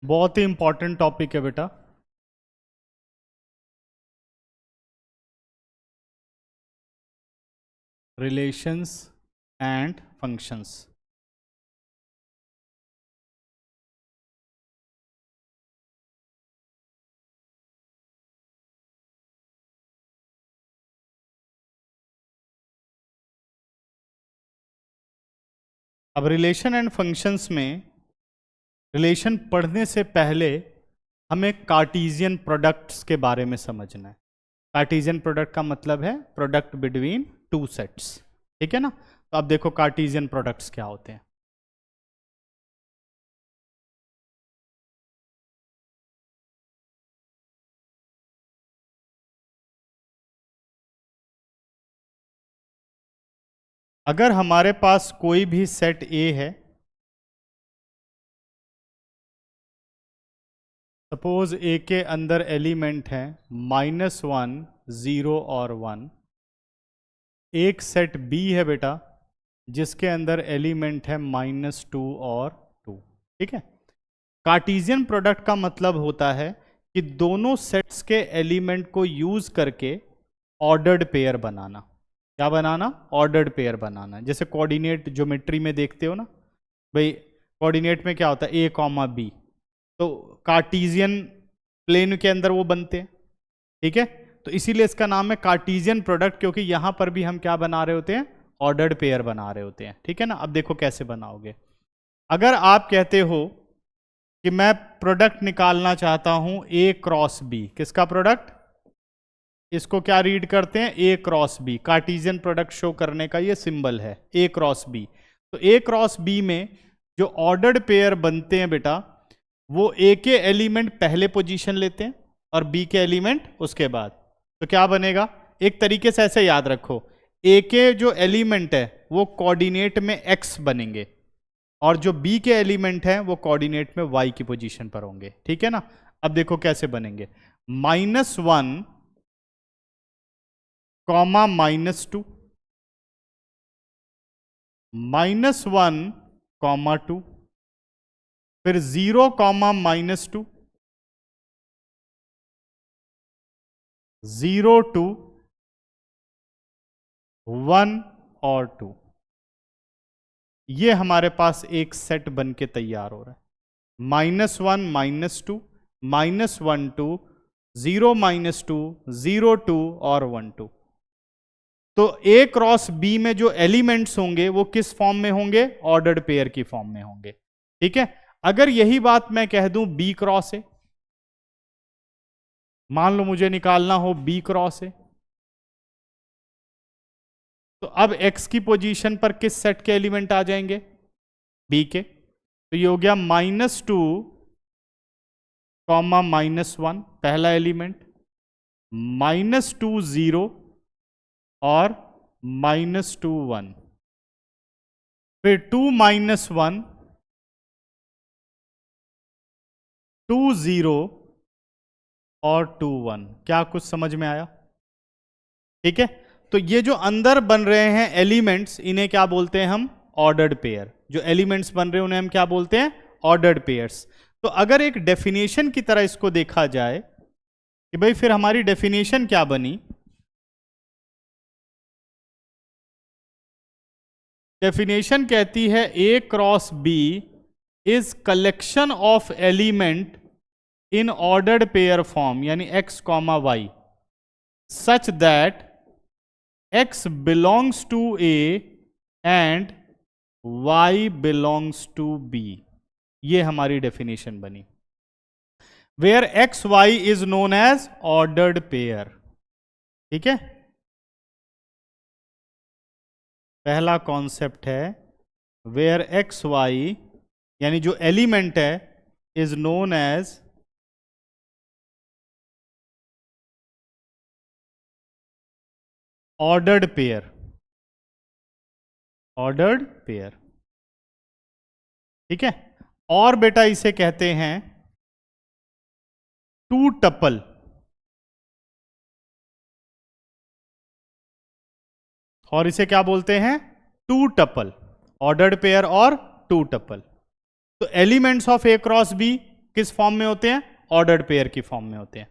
बहुत ही important topic है बेटा। Relations and functions. अब रिलेशन एंड फंक्शंस में रिलेशन पढ़ने से पहले हमें कार्टेशियन प्रोडक्ट्स के बारे में समझना है। कार्टेशियन प्रोडक्ट का मतलब है प्रोडक्ट बिटवीन टू सेट्स, ठीक है ना। तो अब देखो कार्टेशियन प्रोडक्ट्स क्या होते हैं। अगर हमारे पास कोई भी सेट ए है, सपोज ए के अंदर एलिमेंट है -1, 0 और 1। एक सेट बी है बेटा जिसके अंदर एलिमेंट है -2 और 2, ठीक है। कार्टेशियन प्रोडक्ट का मतलब होता है कि दोनों सेट्स के एलिमेंट को यूज करके ऑर्डर्ड पेयर बनाना। क्या बनाना? ऑर्डर्ड पेयर बनाना। जैसे कोऑर्डिनेट ज्योमेट्री में देखते हो ना भाई, कोऑर्डिनेट में क्या होता है, a, b, तो कार्टेशियन प्लेन के अंदर वो बनते हैं, ठीक है। तो इसीलिए इसका नाम है कार्टेशियन प्रोडक्ट, क्योंकि यहां पर भी हम क्या बना रहे होते हैं, ऑर्डर्ड पेयर बना रहे होते हैं, ठीक है ना। अब देखो कैसे बनाओगे। अगर आप कहते हो कि मैं प्रोडक्ट निकालना चाहता हूं ए क्रॉस बी, किसका प्रोडक्ट? इसको क्या रीड करते हैं, A cross B. Cartesian product show करने का ये सिंबल है ए क्रॉस बी। तो ए क्रॉस बी में जो ऑर्डर्ड पेयर बनते हैं बेटा, वो ए के एलिमेंट पहले पोजीशन लेते हैं और बी के एलिमेंट उसके बाद। तो क्या बनेगा, एक तरीके से ऐसे याद रखो, ए के जो एलिमेंट है वो कोऑर्डिनेट में एक्स बनेंगे और जो बी के एलिमेंट हैं वो कोऑर्डिनेट में वाई की पोजीशन पर होंगे, ठीक है ना। अब देखो कैसे बनेंगे, -1, -2, -1, 2, फिर 0, -2, 0, 2, 1 और 2। ये हमारे पास एक सेट बन के तैयार हो रहा है। -1, -2, -1, 2, 0, -2, 0, 2 और 1, 2। तो ए क्रॉस बी में जो एलिमेंट्स होंगे वो किस फॉर्म में होंगे, ऑर्डर्ड पेयर की फॉर्म में होंगे, ठीक है। अगर यही बात मैं कह दूं बी क्रॉस है, मान लो मुझे निकालना हो बी क्रॉस है, तो अब एक्स की पोजीशन पर किस सेट के एलिमेंट आ जाएंगे, बी के। तो ये हो गया -2, -1 पहला एलिमेंट, -2, 0 और -2, 1, फिर 2, -1, 2, 0 और 2, 1। क्या कुछ समझ में आया? ठीक है। तो ये जो अंदर बन रहे हैं एलिमेंट्स, इन्हें क्या बोलते हैं हम, ऑर्डर्ड पेयर। जो एलिमेंट्स बन रहे हैं उन्हें हम क्या बोलते हैं, ऑर्डर्ड पेयर्स। तो अगर एक डेफिनेशन की तरह इसको देखा जाए कि भाई फिर हमारी डेफिनेशन क्या बनी, डेफिनेशन कहती है A cross B is collection of element in ordered pair form, यानी x, y, such that x belongs to a and y belongs to b। ये हमारी डेफिनेशन बनी, where x y is known as ordered pair, ठीक है। पहला concept है where x y यानी जो एलिमेंट है is known as ordered pair, ordered pair, ठीक है। और बेटा इसे कहते हैं टू टपल, और इसे क्या बोलते हैं, टू टपल, ऑर्डर्ड पेयर और टू टपल। तो elements of A cross B किस फॉर्म में होते हैं? ऑर्डर्ड पेयर की फॉर्म में होते हैं।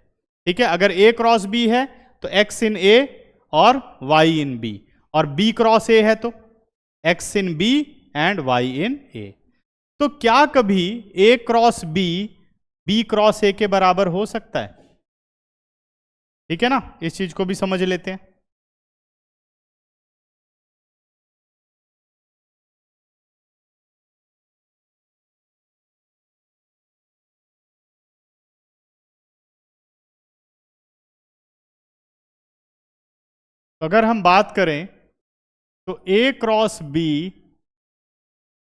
ठीक है, अगर A क्रॉस B है तो X इन A और Y इन B, और B क्रॉस A है तो X in B and Y in A। तो क्या कभी A cross B B cross A के बराबर हो सकता है? ठीक है ना, इस चीज को भी समझ लेते हैं। अगर हम बात करें तो A cross B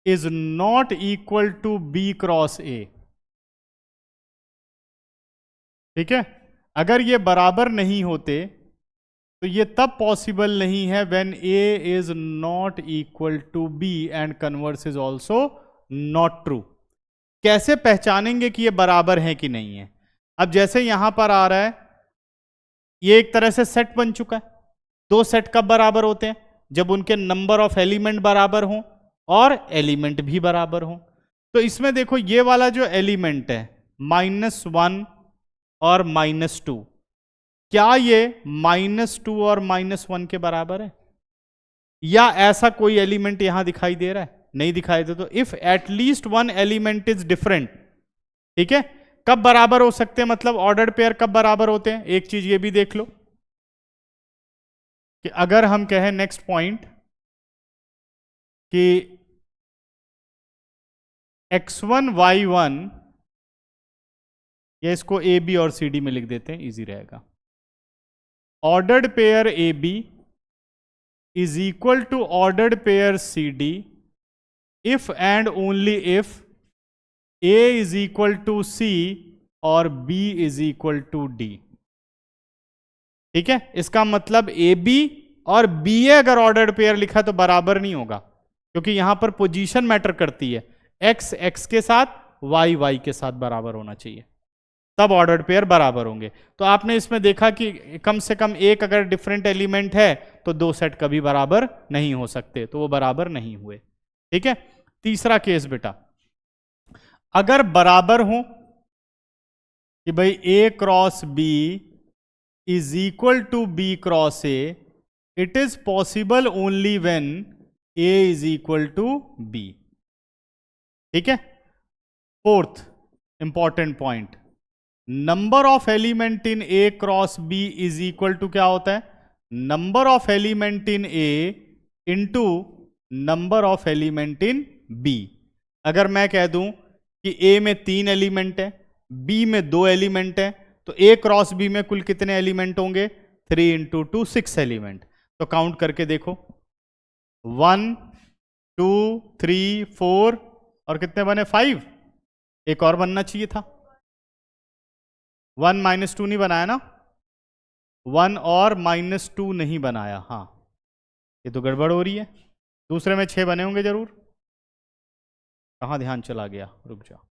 is not equal to B cross A। ठीक है, अगर ये बराबर नहीं होते तो ये तब पॉसिबल नहीं है when A is not equal to B and converse is also not true. कैसे पहचानेंगे कि ये बराबर है कि नहीं है? अब जैसे यहां पर आ रहा है, ये एक तरह से सेट बन चुका है। दो सेट कब बराबर होते हैं? जब उनके नंबर ऑफ एलिमेंट बराबर हों और एलिमेंट भी बराबर हों। तो इसमें देखो ये वाला जो एलिमेंट है -1 और -2, क्या ये -2 और -1 के बराबर है? या ऐसा कोई एलिमेंट यहां दिखाई दे रहा है? नहीं दिखाई दे। तो if at least one element is different, ठीक है, कब बराबर हो सकते हैं? मतलब ऑर्डर्ड पेयर कब बराबर होते हैं? एक चीज ये भी देख लो कि अगर हम कहें नेक्स्ट पॉइंट कि x1 y1, या इसको ए बी और सी डी में लिख देते हैं, इजी रहेगा। Ordered pair A B is equal to ordered pair C D if and only if A is equal to C और B is equal to D। ठीक है, इसका मतलब AB और BA अगर ऑर्डर्ड पेयर लिखा तो बराबर नहीं होगा, क्योंकि यहां पर पोजीशन मैटर करती है। X X के साथ, Y Y के साथ बराबर होना चाहिए, तब ऑर्डर्ड पेयर बराबर होंगे। तो आपने इसमें देखा कि कम से कम एक अगर डिफरेंट एलिमेंट है तो दो सेट कभी बराबर नहीं हो सकते, तो वो बराबर नहीं हुए। ठीक है, तीसरा केस बेटा, अगर बराबर हो कि भाई A cross B is equal to B cross A, it is possible only when A is equal to B। ठीक है, fourth important point, number of element in A cross B is equal to क्या होता है? Number of element in A into number of element in B। अगर मैं कह दूं कि A में 3 एलिमेंट है, B में 2 एलिमेंट है, तो A क्रॉस B में कुल कितने एलिमेंट होंगे? 3 इंटू 2 6 एलिमेंट। तो काउंट करके देखो, 1 2 3 4 और कितने बने? 5। एक और बनना चाहिए था। 1 -2 नहीं बनाया ना? 1 और -2 नहीं बनाया। हाँ, ये तो गड़बड़ हो रही है। दूसरे में 6 बने होंगे जरूर। कहाँ ध्यान चला गया? रुक जाओ।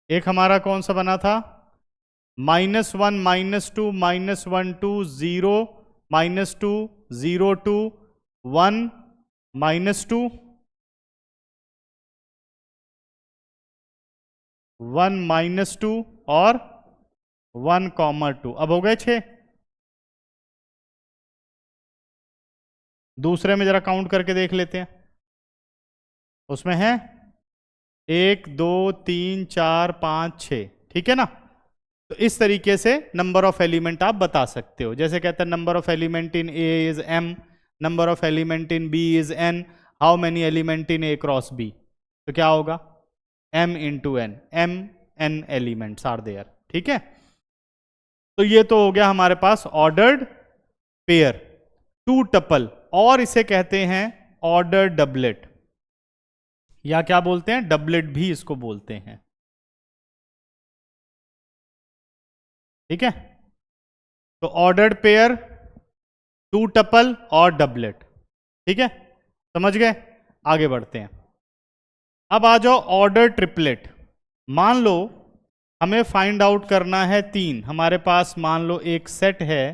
एक हमारा कौन सा बना था? -1 -2 -1 2 0 -2 0 2 1 -2 1 -2 और 1, 2। अब हो गए 6। दूसरे में जरा काउंट करके देख लेते हैं, उसमें है 1 2 3 4 5 6। ठीक है ना? तो इस तरीके से नंबर ऑफ एलिमेंट आप बता सकते हो। जैसे कहते हैं number of element in A is M, number of element in B is N, how many element in A cross B? तो क्या होगा? M into N, M N elements are there. ठीक है, तो ये तो हो गया हमारे पास ऑर्डर्ड पेयर, टू टपल, और इसे कहते हैं ऑर्डर डबलेट, या क्या बोलते हैं? डबलेट भी इसको बोलते हैं। ठीक है, तो ऑर्डर्ड पेयर, टू टपल और डबलेट। ठीक है, समझ गए? आगे बढ़ते हैं। अब आ जाओ ऑर्डर ट्रिपलेट। मान लो हमें फाइंड आउट करना है 3, हमारे पास मान लो एक सेट है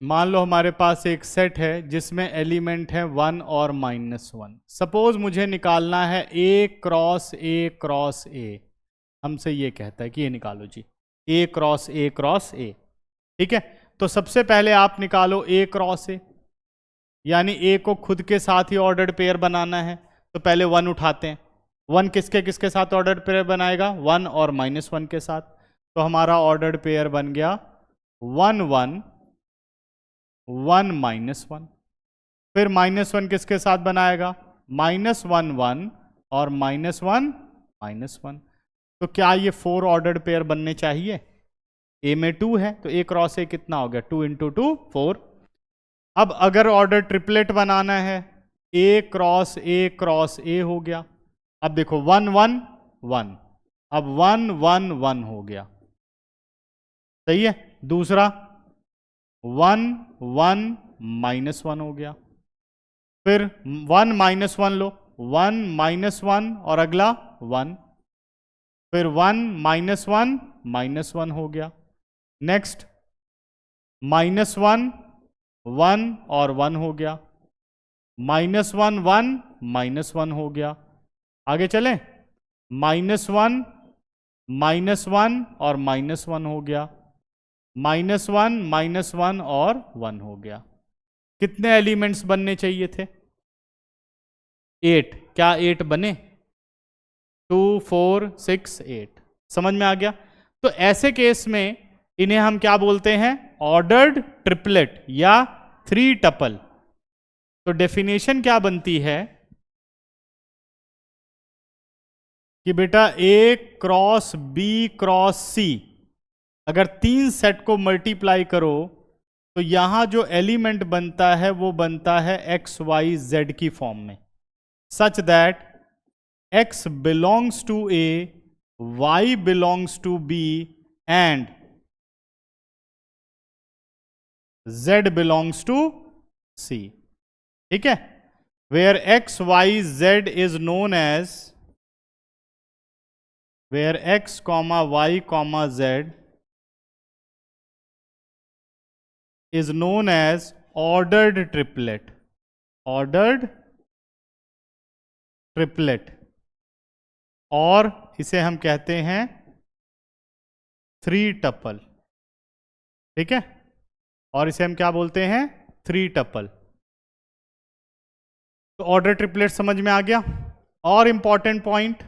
मान लो हमारे पास एक सेट है जिसमें एलिमेंट है 1 और -1। सपोज मुझे निकालना है ए क्रॉस ए क्रॉस ए। हमसे ये कहता है कि ये निकालो जी, ए क्रॉस ए क्रॉस ए। ठीक है, तो सबसे पहले आप निकालो ए क्रॉस ए, यानी ए को खुद के साथ ही ऑर्डर्ड पेयर बनाना है। तो पहले 1 उठाते हैं। 1 किसके किसके साथ ऑर्डर्ड पेयर बनाएगा? 1 और -1 के साथ। तो हमारा ऑर्डर्ड पेयर बन गया 1 1 1 -1। फिर -1 किसके साथ बनाएगा? -1 1 और -1 -1। तो क्या ये 4 ऑर्डर्ड पेयर बनने चाहिए? ए में 2 है तो ए क्रॉस ए कितना हो गया? 2 × 2 4। अब अगर ऑर्डर ट्रिपलेट बनाना है, ए क्रॉस ए हो गया। अब देखो 1 1 1, अब 1 1 1 हो गया। सही है। दूसरा 1 1 -1 हो गया। फिर 1 -1 लो, 1 -1 और अगला 1। फिर 1 -1 -1 हो गया। नेक्स्ट -1 1 और 1 हो गया। -1 1 -1 हो गया। आगे चले, -1 -1 और -1 हो गया। -1 -1 और 1 हो गया। कितने एलिमेंट्स बनने चाहिए थे? 8। क्या 8 बने? 2 4 6 8। समझ में आ गया? तो ऐसे केस में इन्हें हम क्या बोलते हैं? ऑर्डर्ड ट्रिपलेट या 3 टपल। तो डेफिनेशन क्या बनती है कि बेटा ए क्रॉस बी क्रॉस सी, अगर 3 सेट को मल्टीप्लाई करो तो यहां जो एलिमेंट बनता है वो बनता है एक्स वाई जेड की फॉर्म में, सच that x belongs to A, y belongs to B and z belongs to C। ठीक है, where x y z is known as, where x comma y comma z is known as ordered triplet, ordered triplet, और इसे हम कहते हैं 3 tuple. ठीक है, और इसे हम क्या बोलते हैं? 3 टपल। तो ऑर्डर ट्रिपलेट समझ में आ गया। और इंपॉर्टेंट पॉइंट,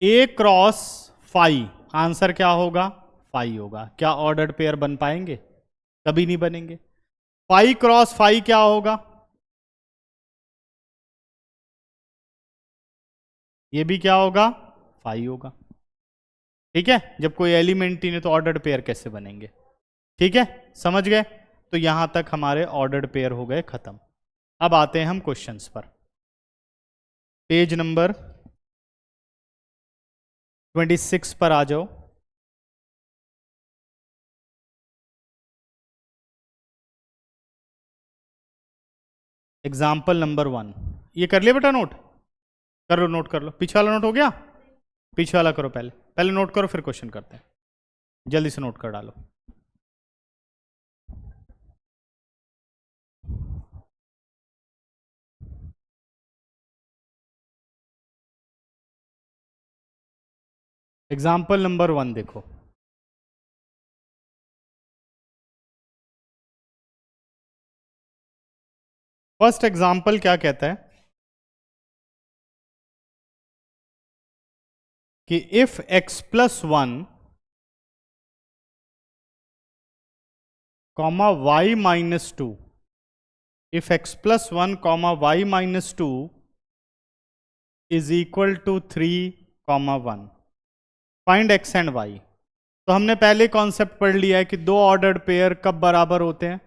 ए क्रॉस फाई, आंसर क्या होगा? फाई होगा। क्या ऑर्डर्ड पेयर बन पाएंगे? कभी नहीं बनेंगे। फाई क्रॉस फाई क्या होगा? ये भी क्या होगा? फाई होगा। ठीक है, जब कोई एलिमेंट ही नहीं तो ऑर्डर्ड पेयर कैसे बनेंगे? ठीक है, समझ गए? तो यहां तक हमारे ऑर्डर्ड पेयर हो गए खत्म। अब आते हैं हम क्वेश्चंस पर। पेज नंबर 26 पर आ जाओ। Example number 1। ये कर लिया बेटा नोट? कर लो, नोट कर लो। पीछे वाला नोट हो गया? पीछे वाला करो, पहले पहले नोट करो फिर क्वेश्चन करते हैं। जल्दी से नोट कर डालो। एग्जाम्पल नंबर 1 देखो। फर्स्ट एग्जाम्पल क्या कहता है कि if x + 1 comma y - 2, if x + 1 comma y - 2 is equal to 3 comma 1, find x and y। तो हमने पहले कॉन्सेप्ट पढ़ लिया है कि दो ऑर्डर्ड पेयर कब बराबर होते हैं?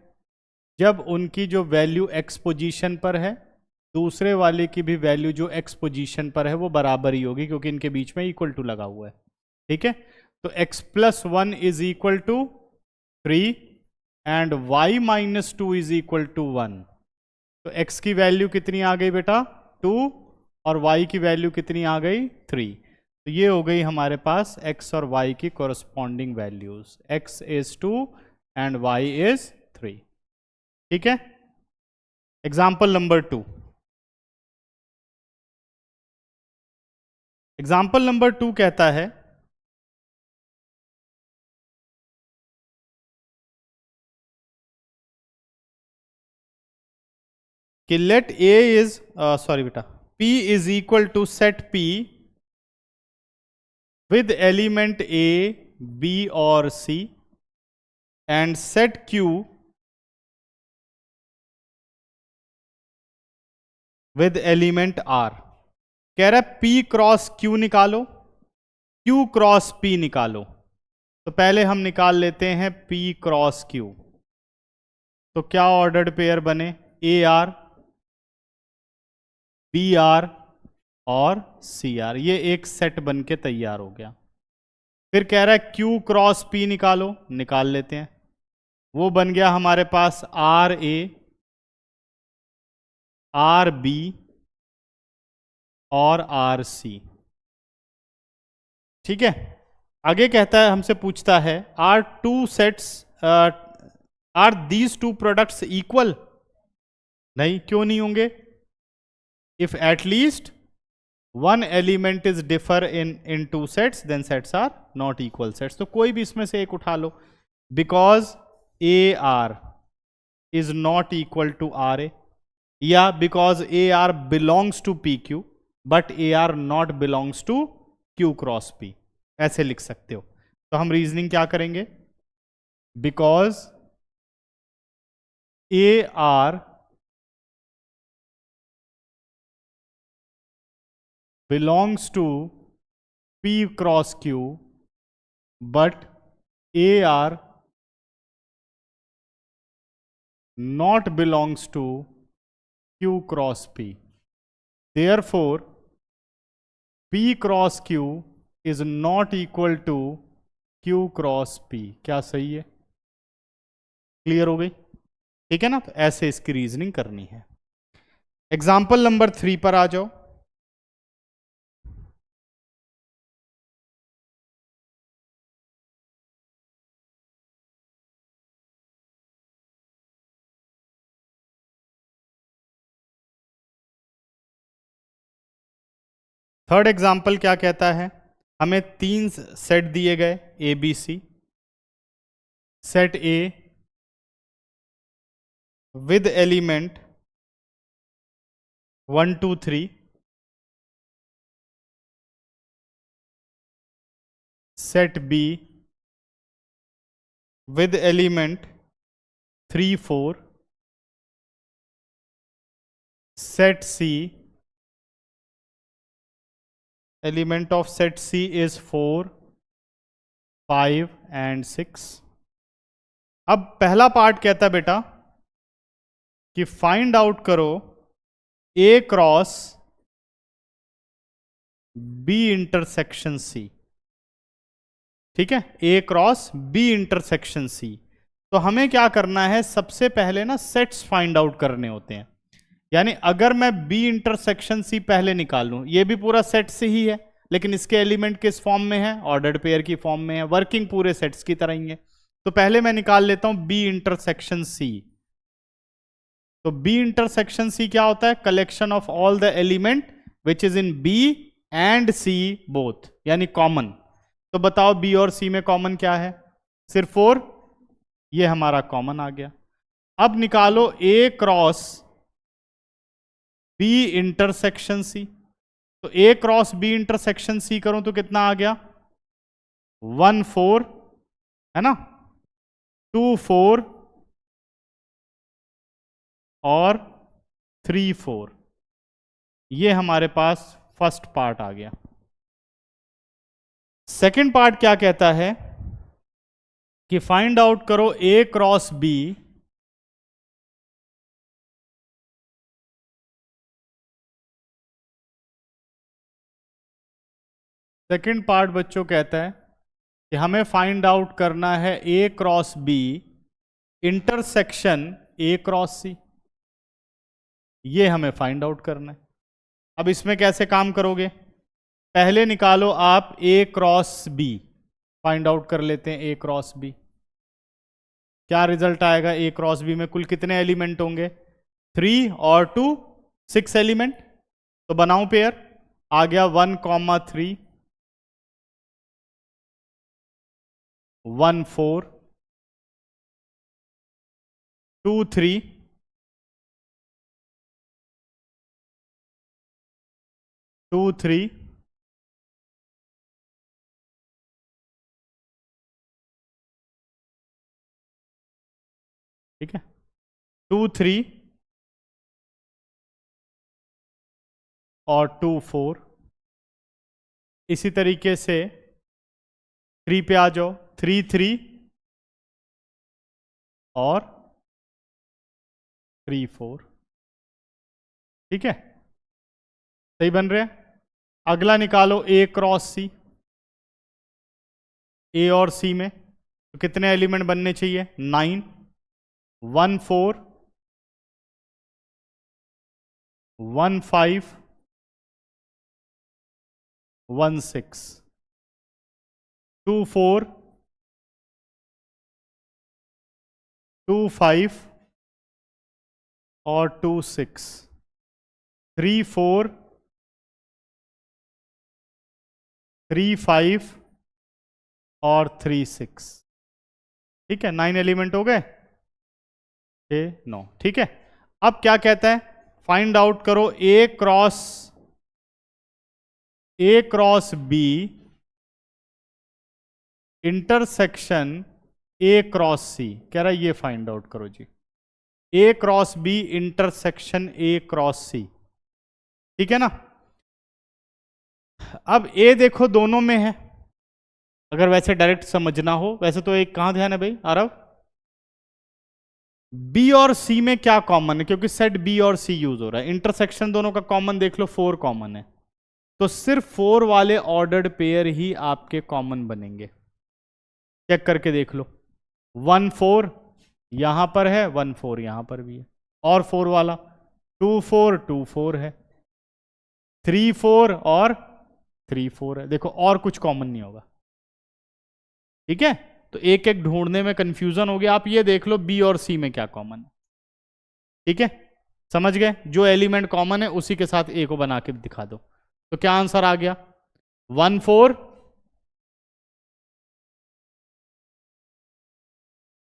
जब उनकी जो वैल्यू x पोजीशन पर है, दूसरे वाले की भी वैल्यू जो x पोजीशन पर है वो बराबर ही होगी, क्योंकि इनके बीच में इक्वल टू लगा हुआ है। ठीक है, तो x + 1 is equal to 3 and y - 2 is equal to 1। तो x की वैल्यू कितनी आ गई बेटा? 2 और y की वैल्यू कितनी आ गई? 3। तो ये हो गई हमारे पास x और y की corresponding values, x is 2 and y is 3। ठीक है। एग्जाम्पल नंबर 2, एग्जाम्पल नंबर 2 कहता है कि लेट a इज सॉरी बेटा, p is equal to set p with element A, B और C and set Q with element R। कह रहा है P क्रॉस Q निकालो, Q क्रॉस P निकालो। तो पहले हम निकाल लेते हैं P क्रॉस Q। तो क्या ऑर्डर्ड पेयर बने, AR, BR और CR, ये एक सेट बन के तैयार हो गया। फिर कह रहा है Q क्रॉस P निकालो, निकाल लेते हैं। वो बन गया हमारे पास RA, RB और RC। ठीक है। आगे कहता है, हमसे पूछता है are two sets, are these two products equal. नहीं, क्यों नहीं होंगे? If at least one element is differ in two sets then sets are not equal sets. तो कोई भी इसमें से एक उठा लो। Because A R is not equal to R A, या because A R belongs to P Q but A R not belongs to Q cross P, ऐसे लिख सकते हो। तो हम रीजनिंग क्या करेंगे, because A R belongs to P cross Q but A R not belongs to Q cross P. Therefore, P cross Q is not equal to Q cross P. क्या सही है? क्लियर हो गई? ठीक है ना। तो ऐसे इसकी रीजनिंग करनी है। एग्जाम्पल नंबर 3 पर आ जाओ। थर्ड एग्जाम्पल क्या कहता है, हमें 3 सेट दिए गए A B C. Set A with element 1 2 3, set B with element 3 4, set C, element of set C is 4 5 and 6। अब पहला पार्ट कहता है बेटा कि फाइंड आउट करो A cross B intersection C। ठीक है, A cross B intersection C। तो हमें क्या करना है, सबसे पहले ना सेट्स फाइंड आउट करने होते हैं। यानी अगर मैं B इंटरसेक्शन C पहले निकाल लूं, ये भी पूरा सेट से ही है लेकिन इसके एलिमेंट किस फॉर्म में है, ऑर्डर्ड पेयर की फॉर्म में है, वर्किंग पूरे सेट्स की तरह ही है। तो पहले मैं निकाल लेता हूं B इंटरसेक्शन C। तो B इंटरसेक्शन C क्या होता है, collection of all the element which is in B and C both, यानी कॉमन। तो बताओ B और C में कॉमन क्या है, सिर्फ 4, ये हमारा कॉमन आ गया। अब निकालो A cross B intersection C। तो A cross B intersection C करूं तो कितना आ गया, 1 4 है ना, 2 4 और 3 4। ये हमारे पास फर्स्ट पार्ट आ गया। सेकंड पार्ट क्या कहता है कि फाइंड आउट करो A cross B second part बच्चों कहता है कि हमें फाइंड आउट करना है A cross B intersection A cross C। ये हमें फाइंड आउट करना है। अब इसमें कैसे काम करोगे, पहले निकालो आप ए क्रॉस बी, फाइंड आउट कर लेते हैं ए क्रॉस बी। क्या रिजल्ट आएगा? ए क्रॉस बी में कुल कितने एलिमेंट होंगे? 3 और 2 6 एलिमेंट। तो बनाओ पेयर, आ गया 1,3 1 4 2 3 2 3 ठीक है, 2 3 और 2 4। इसी तरीके से 3 पे आ जाओ, 3 3 और 3 4। ठीक है, सही बन रहे हैं। अगला निकालो ए क्रॉस सी। ए और सी में तो कितने एलिमेंट बनने चाहिए? 9 1 4 1 5 1 6 2 4 2 5 और 2 6 3 4 3 5 और 3 6। ठीक है, 9 एलिमेंट हो गए, 6 9। ठीक है, अब क्या कहता है? फाइंड आउट करो A cross B intersection A cross C. कह रहा है ये फाइंड आउट करो जी, A cross B intersection A cross C. ठीक है ना। अब ए देखो दोनों में है, अगर वैसे डायरेक्ट समझना हो, वैसे तो एक कहां ध्यान है भाई आरव? बी और सी में क्या कॉमन है? क्योंकि सेट बी और सी यूज हो रहा है, इंटरसेक्शन दोनों का कॉमन देख लो, 4 कॉमन है, तो सिर्फ 4 वाले ऑर्डर्ड पेयर ही आपके कॉमन बनेंगे। चेक करके देख लो, 1 4 यहां पर है, 1 4 यहां पर भी है, और 4 वाला 2 4 2 4 है, 3 4 और 3 4 है। देखो और कुछ कॉमन नहीं होगा। ठीक है, तो एक एक ढूंढने में कंफ्यूजन हो गया। आप ये देख लो बी और सी में क्या कॉमन है। ठीक है, समझ गए? जो एलिमेंट कॉमन है उसी के साथ ए को बना के दिखा दो। तो क्या आंसर आ गया? 1 4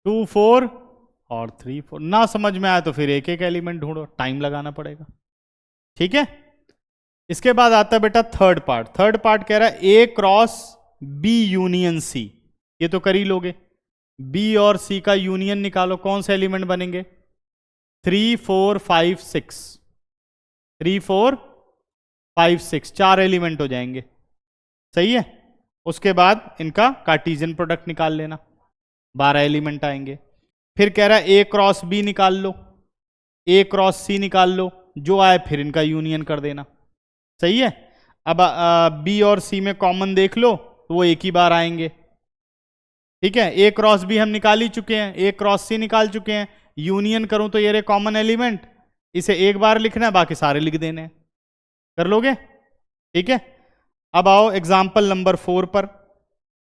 2 4 और 3 4। ना समझ में आया तो फिर एक एक एलिमेंट ढूंढो, टाइम लगाना पड़ेगा। ठीक है, इसके बाद आता है बेटा थर्ड पार्ट। थर्ड पार्ट कह रहा है A cross B union C. ये तो कर ही लोगे, बी और सी का यूनियन निकालो, कौन से एलिमेंट बनेंगे? 3 4 5 6 3 4 5 6 4 एलिमेंट हो जाएंगे। सही है, उसके बाद इनका कार्टेशियन प्रोडक्ट निकाल लेना, 12 एलिमेंट आएंगे। फिर कह रहा है ए क्रॉस बी निकाल लो, ए क्रॉस सी निकाल लो, जो आए फिर इनका यूनियन कर देना। सही है, अब बी और सी में कॉमन देख लो तो वो एक ही बार आएंगे। ठीक है, ए क्रॉस बी हम निकाल ही चुके हैं, ए क्रॉस सी निकाल चुके हैं, यूनियन करूं तो ये रहे कॉमन एलिमेंट, इसे एक बार लिखना है, बाकी सारे लिख देने हैं। कर लोगे? ठीक है, अब आओ एग्जाम्पल नंबर 4 पर।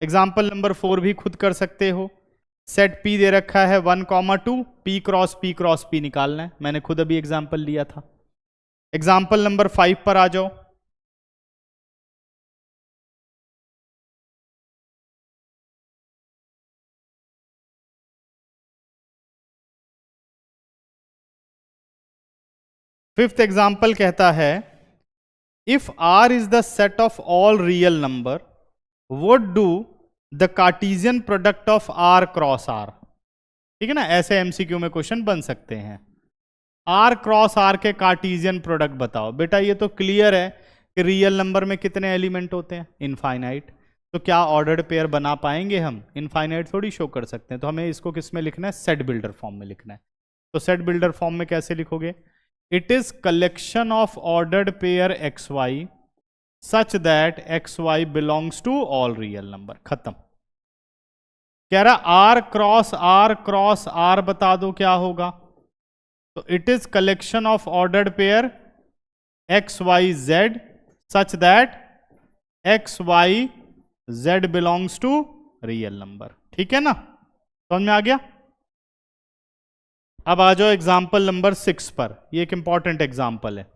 एग्जाम्पल नंबर 4 भी खुद कर सकते हो। सेट पी दे रखा है 1,2, पी क्रॉस पी निकालना है, मैंने खुद अभी एग्जाम्पल लिया था। एग्जाम्पल नंबर 5 पर आ जाओ। फिफ्थ एग्जाम्पल कहता है if R is the set of all real number what do the Cartesian product of R cross R. ठीक है ना, ऐसे एमसीक्यू में क्वेश्चन बन सकते हैं। आर क्रॉस आर के कार्टेशियन प्रोडक्ट बताओ। बेटा ये तो क्लियर है कि रियल नंबर में कितने एलिमेंट होते हैं? इनफाइनाइट। तो क्या ऑर्डर्ड पेयर बना पाएंगे हम? इनफाइनाइट थोड़ी शो कर सकते हैं, तो हमें इसको किस में लिखना है? सेट बिल्डर फॉर्म में लिखना है। तो सेट बिल्डर फॉर्म में कैसे लिखोगे? It is collection of ordered pair X Y such that X Y belongs to all real number. खत्म। कह रहा आर क्रॉस आर बता दो क्या होगा। तो it is collection of ordered pair X Y Z such that X Y Z belongs to real number. ठीक है ना, समझ में आ गया। अब आ जाओ एग्जाम्पल नंबर 6 पर। ये एक इंपॉर्टेंट एग्जाम्पल है।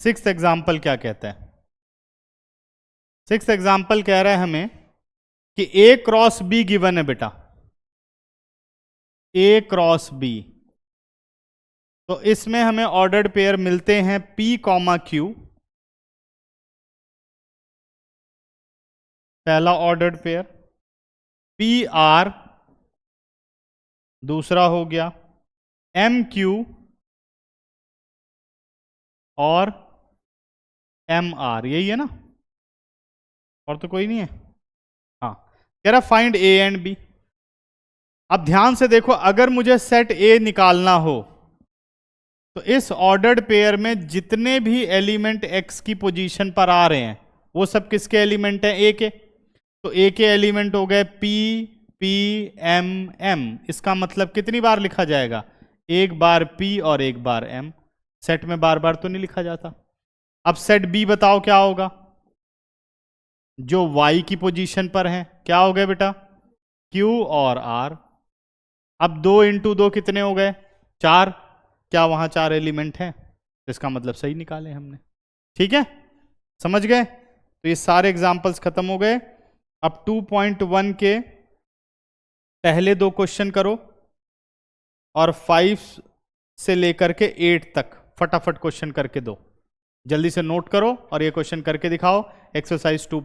सिक्स्थ एग्जाम्पल क्या कहता है? सिक्स्थ एग्जाम्पल कह रहा है हमें कि ए क्रॉस बी गिवन है बेटा, ए क्रॉस बी। तो इसमें हमें ऑर्डर्ड पेयर मिलते हैं पी कॉमा क्यू, पहला ऑर्डर्ड पेयर, पी आर दूसरा हो गया, एम क्यू और एम आर, यही है ना, और तो कोई नहीं है। हाँ, कह रहा फाइंड ए एंड बी। अब ध्यान से देखो, अगर मुझे सेट ए निकालना हो तो इस ऑर्डर्ड पेयर में जितने भी एलिमेंट एक्स की पोजीशन पर आ रहे हैं वो सब किसके एलिमेंट हैं? ए के। तो ए के एलिमेंट हो गए पी पी एम एम। इसका मतलब कितनी बार लिखा जाएगा? एक बार पी और एक बार एम। सेट में बार बार तो नहीं लिखा जाता। अब सेट बी बताओ क्या होगा? जो वाई की पोजीशन पर है, क्या हो गया बेटा? क्यू और आर। अब 2 इंटू 2 कितने हो गए? 4। क्या वहां 4 एलिमेंट हैं? इसका मतलब सही निकाले हमने। ठीक है, समझ गए? तो ये सारे एग्जाम्पल्स खत्म हो गए। अब 2.1 के पहले 2 क्वेश्चन करो और 5 से लेकर के 8 तक फटाफट क्वेश्चन करके दो। जल्दी से नोट करो और ये क्वेश्चन करके दिखाओ। एक्सरसाइज 2.